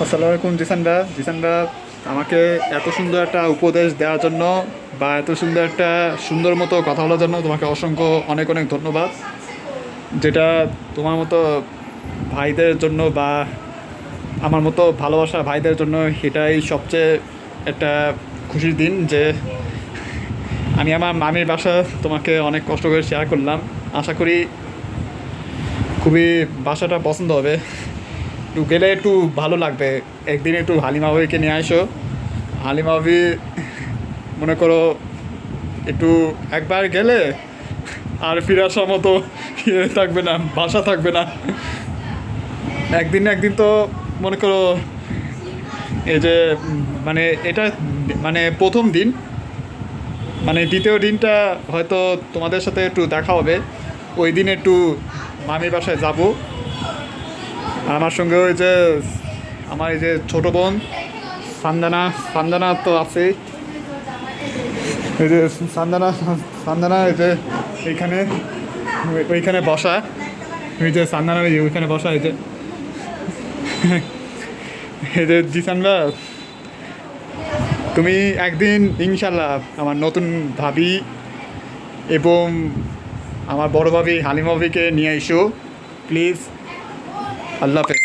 আসসালামু আলাইকুম জিসান দা আমাকে এত সুন্দর একটা উপদেশ দেওয়ার জন্য বা এত সুন্দর একটা সুন্দর মতো কথা বলার জন্য তোমাকে অসংখ্য অনেক অনেক ধন্যবাদ। যেটা তোমার মতো ভাইদের জন্য বা আমার মতো ভালোবাসা ভাইদের জন্য এটাই সবচেয়ে একটা খুশির দিন যে আমি আমার মামির বাসা তোমাকে অনেক কষ্ট করে শেয়ার করলাম। আশা করি খুবই বাসাটা পছন্দ হবে, একটু গেলে একটু ভালো লাগবে। একদিন একটু হালিমা ভাবিকে নিয়ে আসো। হালিমা ভাবি মনে করো একটু একবার গেলে আর ফিরে আসার মতো থাকবে না, বাসা থাকবে না। একদিন না একদিন তো মনে করো এই যে মানে এটা মানে প্রথম দিন, মানে দ্বিতীয় দিনটা হয়তো তোমাদের সাথে একটু দেখা হবে। ওই দিন একটু মামির বাসায় যাব। আমার সঙ্গে ওই যে আমার এই যে ছোটো বোন সান্দানা সান্দানা তো আছেই। এই যে সান্দানা সান্দানা এই যে এইখানে ওইখানে বসা, ওই যে সান্দানার ওইখানে বসা, এই যে এই যে জিসানরা, তুমি একদিন ইনশাল্লাহ আমার নতুন ভাবি এবং আমার বড় ভাবি হালিমা ভাবিকে নিয়ে এসো প্লিজ। আল্লাহ হাফেজ।